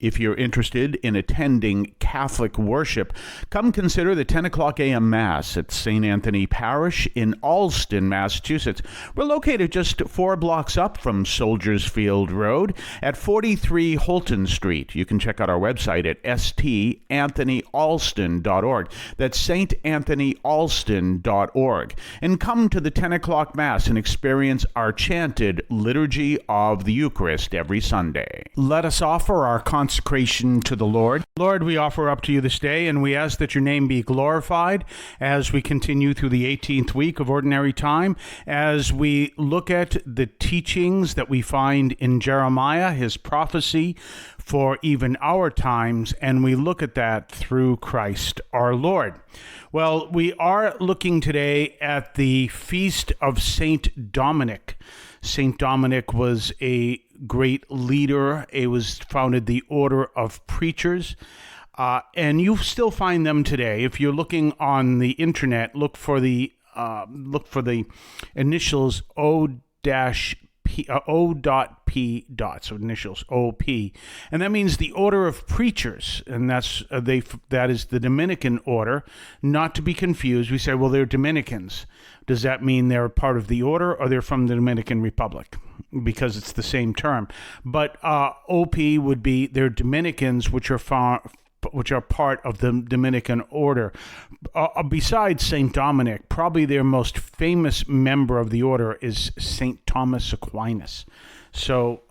If you're interested in attending Catholic worship, come consider the 10 o'clock a.m. Mass at St. Anthony Parish in Allston, Massachusetts. We're located just 4 blocks up from Soldiers Field Road at 43 Holton Street. You can check out our website at stanthonyalston.org. That's saintanthonyalston.org. And come to the 10 o'clock Mass and experience our chanted Liturgy of the Eucharist every Sunday. Let us offer our consecration to the Lord. Lord, we offer up to you this day, and we ask that your name be glorified as we continue through the 18th week of Ordinary Time, as we look at the teachings that we find in Jeremiah, his prophecy for even our times, and we look at that through Christ our Lord. Well, we are looking today at the feast of Saint Dominic. Saint Dominic was a great leader. It was founded the Order of Preachers, and you still find them today. If you're looking on the internet, look for the initials O.P. So initials OP, and that means the Order of Preachers, and that is the Dominican order, not to be confused. We say, well, they're Dominicans. Does that mean they're part of the order, or they're from the Dominican Republic? Because it's the same term. But OP would be they're Dominicans, which are part of the Dominican order. Besides St. Dominic, probably their most famous member of the order is St. Thomas Aquinas. So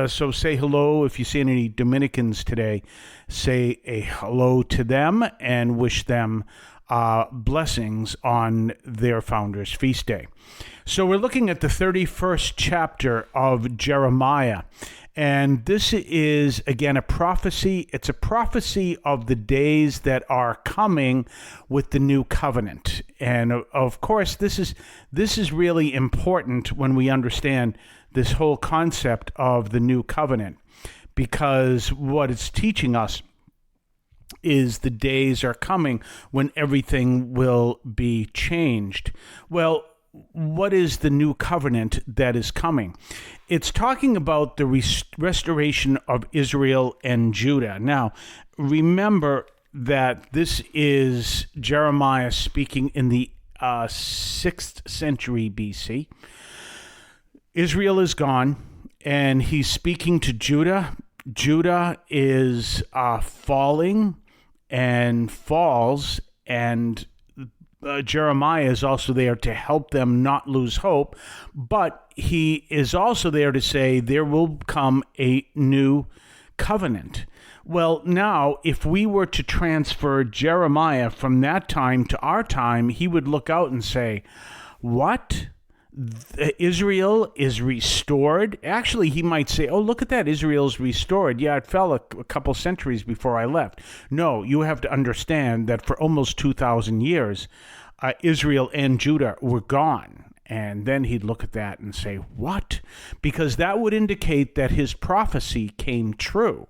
so say hello. If you see any Dominicans today, say a hello to them and wish them blessings on their founder's feast day. So we're looking at the 31st chapter of Jeremiah. And this is, again, a prophecy. It's a prophecy of the days that are coming with the new covenant. And of course, this is really important when we understand this whole concept of the new covenant, because what it's teaching us is the days are coming when everything will be changed. Well, what is the new covenant that is coming? It's talking about the restoration of Israel and Judah. Now, remember that this is Jeremiah speaking in the 6th century BC. Israel is gone, and he's speaking to Judah. Judah is falling and falls, and Jeremiah is also there to help them not lose hope, but he is also there to say there will come a new covenant. Well, now, if we were to transfer Jeremiah from that time to our time, he would look out and say, what? Israel is restored? Actually, he might say, oh, look at that, Israel's restored. Yeah, it fell a couple centuries before I left. No, you have to understand that for almost 2,000 years, Israel and Judah were gone. And then he'd look at that and say, what? Because that would indicate that his prophecy came true,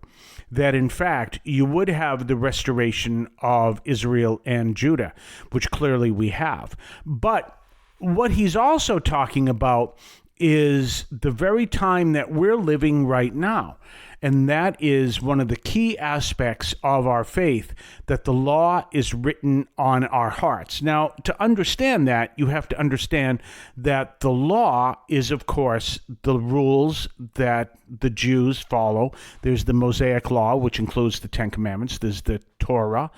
that in fact you would have the restoration of Israel and Judah, which clearly we have. But what he's also talking about is the very time that we're living right now. And that is one of the key aspects of our faith, that the law is written on our hearts. Now, to understand that, you have to understand that the law is, of course, the rules that the Jews follow. There's the Mosaic law, which includes the Ten Commandments. There's the Torah.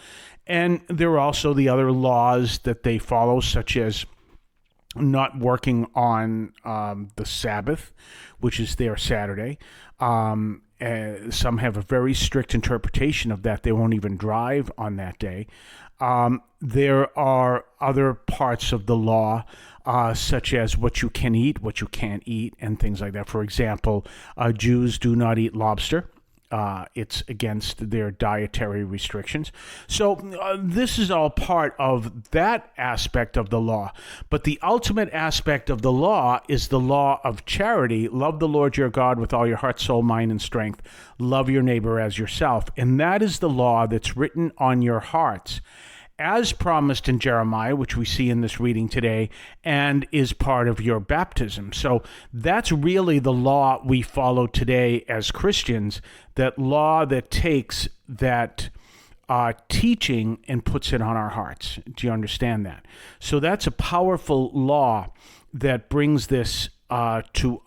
And there are also the other laws that they follow, such as not working on the Sabbath, which is their Saturday. Some have a very strict interpretation of that. They won't even drive on that day. There are other parts of the law, such as what you can eat, what you can't eat, and things like that. For example, Jews do not eat lobster. It's against their dietary restrictions. So this is all part of that aspect of the law. But the ultimate aspect of the law is the law of charity. Love the Lord your God with all your heart, soul, mind, and strength. Love your neighbor as yourself. And that is the law that's written on your hearts. as promised in Jeremiah, which we see in this reading today, and is part of your baptism. So that's really the law we follow today as Christians, that law that takes that teaching and puts it on our hearts. Do you understand that? So that's a powerful law that brings this to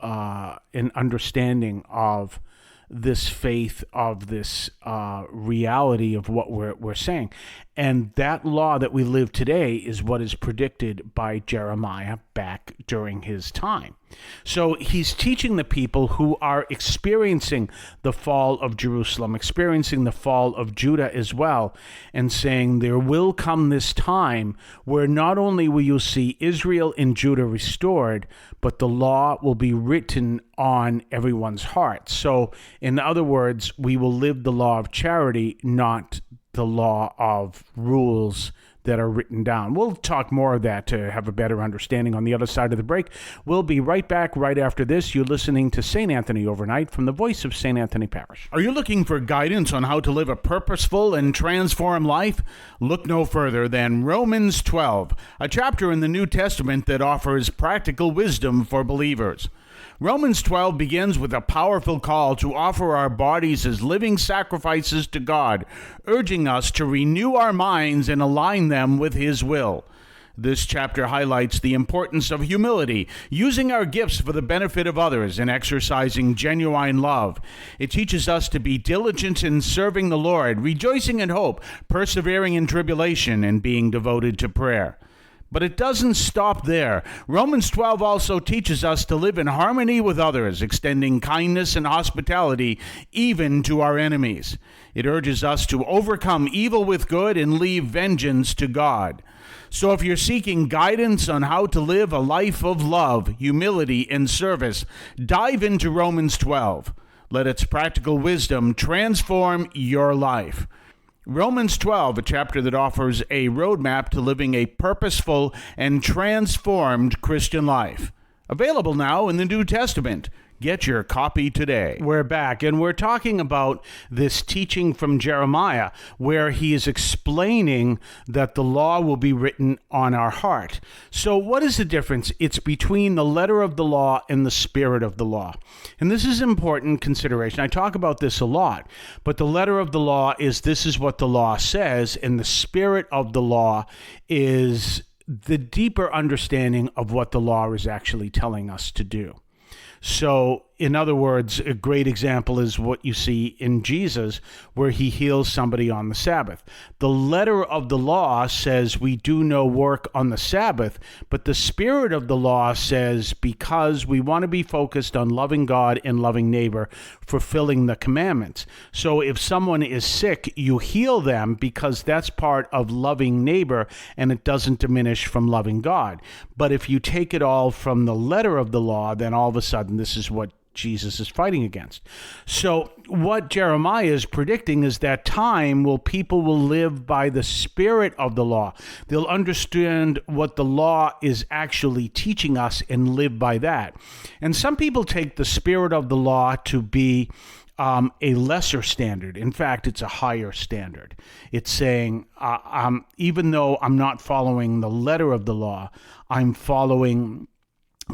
an understanding of this faith, of this reality of what we're saying. And that law that we live today is what is predicted by Jeremiah back during his time. So he's teaching the people who are experiencing the fall of Jerusalem, experiencing the fall of Judah as well, and saying there will come this time where not only will you see Israel and Judah restored, but the law will be written on everyone's heart. So in other words, we will live the law of charity, not the law of rules that are written down. We'll talk more of that to have a better understanding on the other side of the break. We'll be right back right after this. You're listening to St. Anthony Overnight from the voice of St. Anthony Parish. Are you looking for guidance on how to live a purposeful and transformed life? Look no further than Romans 12, a chapter in the New Testament that offers practical wisdom for believers. Romans 12 begins with a powerful call to offer our bodies as living sacrifices to God, urging us to renew our minds and align them with His will. This chapter highlights the importance of humility, using our gifts for the benefit of others, and exercising genuine love. It teaches us to be diligent in serving the Lord, rejoicing in hope, persevering in tribulation, and being devoted to prayer. But it doesn't stop there. Romans 12 also teaches us to live in harmony with others, extending kindness and hospitality even to our enemies. It urges us to overcome evil with good and leave vengeance to God. So if you're seeking guidance on how to live a life of love, humility, and service, dive into Romans 12. Let its practical wisdom transform your life. Romans 12, a chapter that offers a roadmap to living a purposeful and transformed Christian life. Available now in the New Testament. Get your copy today. We're back, and we're talking about this teaching from Jeremiah, where he is explaining that the law will be written on our heart. So what is the difference? It's between the letter of the law and the spirit of the law. And this is important consideration. I talk about this a lot, but the letter of the law is this is what the law says, and the spirit of the law is the deeper understanding of what the law is actually telling us to do. So, in other words, a great example is what you see in Jesus, where he heals somebody on the Sabbath. The letter of the law says we do no work on the Sabbath, but the spirit of the law says because we want to be focused on loving God and loving neighbor, fulfilling the commandments. So if someone is sick, you heal them because that's part of loving neighbor, and it doesn't diminish from loving God. But if you take it all from the letter of the law, then all of a sudden this is what Jesus is fighting against. So what Jeremiah is predicting is that time will people will live by the spirit of the law. They'll understand what the law is actually teaching us and live by that. And some people take the spirit of the law to be a lesser standard. In fact, it's a higher standard. It's saying, even though I'm not following the letter of the law, I'm following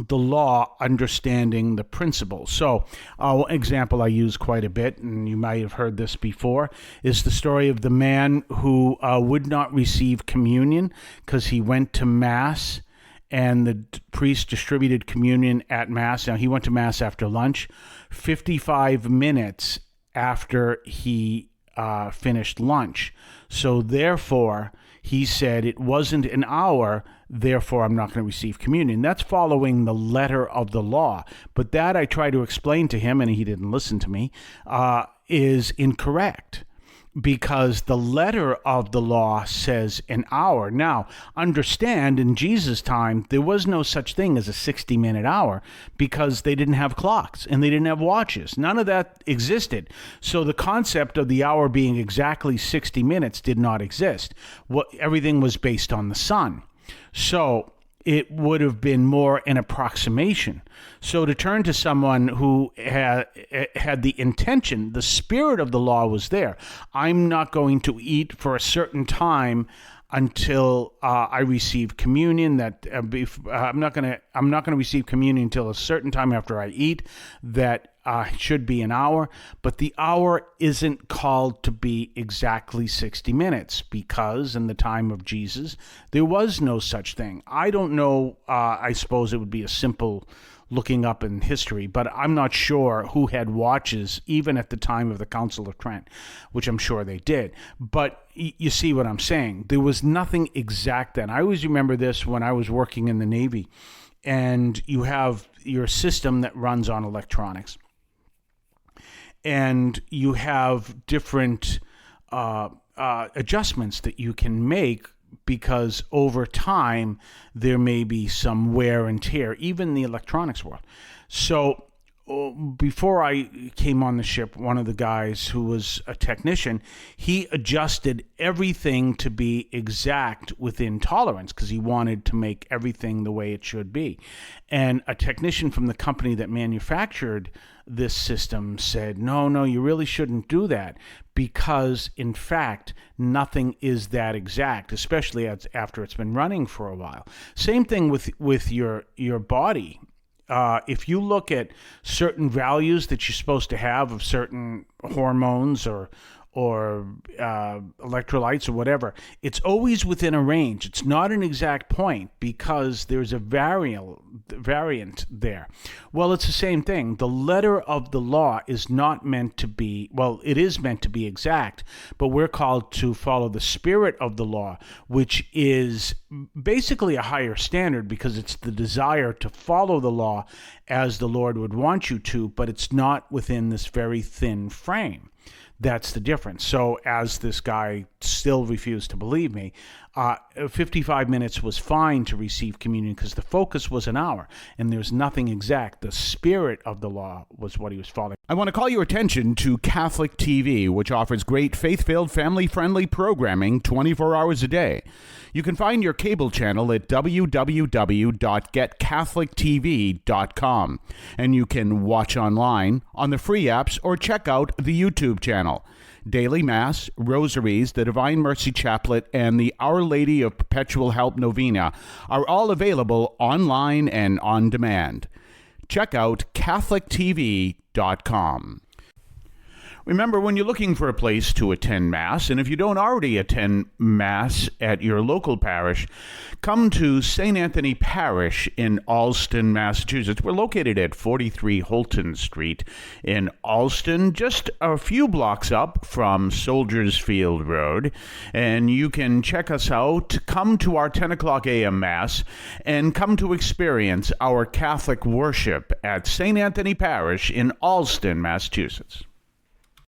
the law, understanding the principles. So, an example I use quite a bit, and you might have heard this before, is the story of the man who would not receive communion because he went to Mass, and the priest distributed communion at Mass. Now, he went to Mass after lunch, 55 minutes after he finished lunch. So, therefore, he said it wasn't an hour, therefore I'm not going to receive communion. That's following the letter of the law. But that I try to explain to him, and he didn't listen to me, is incorrect. Because the letter of the law says an hour. Now, understand, in Jesus' time, there was no such thing as a 60-minute hour because they didn't have clocks and they didn't have watches. None of that existed. So the concept of the hour being exactly 60 minutes did not exist. Everything was based on the sun. So it would have been more an approximation. So to turn to someone who had the intention, the spirit of the law was there. I'm not going to eat for a certain time until I receive communion. That I'm not going to receive communion until a certain time after I eat. That should be an hour, but the hour isn't called to be exactly 60 minutes because in the time of Jesus, there was no such thing. I don't know. I suppose it would be a simple looking up in history, but I'm not sure who had watches even at the time of the Council of Trent, which I'm sure they did. But you see what I'm saying? There was nothing exact then. I always remember this when I was working in the Navy, and you have your system that runs on electronics. And you have different adjustments that you can make because over time there may be some wear and tear, even in the electronics world. So before I came on the ship, one of the guys who was a technician, he adjusted everything to be exact within tolerance because he wanted to make everything the way it should be. And a technician from the company that manufactured this system said, no, you really shouldn't do that because, in fact, nothing is that exact, especially after it's been running for a while. Same thing with your body. If you look at certain values that you're supposed to have of certain hormones or electrolytes or whatever, it's always within a range. It's not an exact point because there's a variant there. Well, it's the same thing. The letter of the law is not meant to be, well, it is meant to be exact, but we're called to follow the spirit of the law, which is basically a higher standard because it's the desire to follow the law as the Lord would want you to, but it's not within this very thin frame. That's the difference. So as this guy still refused to believe me, 55 minutes was fine to receive communion because the focus was an hour and there's nothing exact. The spirit of the law was what he was following. I want to call your attention to Catholic TV, which offers great faith-filled, family-friendly programming 24 hours a day. You can find your cable channel at www.getcatholictv.com, and you can watch online on the free apps or check out the YouTube channel. Daily Mass, Rosaries, the Divine Mercy Chaplet, and the Our Lady of Perpetual Help Novena are all available online and on demand. Check out CatholicTV.com. Remember, when you're looking for a place to attend Mass, and if you don't already attend Mass at your local parish, come to St. Anthony Parish in Allston, Massachusetts. We're located at 43 Holton Street in Allston, just a few blocks up from Soldiers Field Road. And you can check us out, come to our 10 o'clock a.m. Mass, and come to experience our Catholic worship at St. Anthony Parish in Allston, Massachusetts.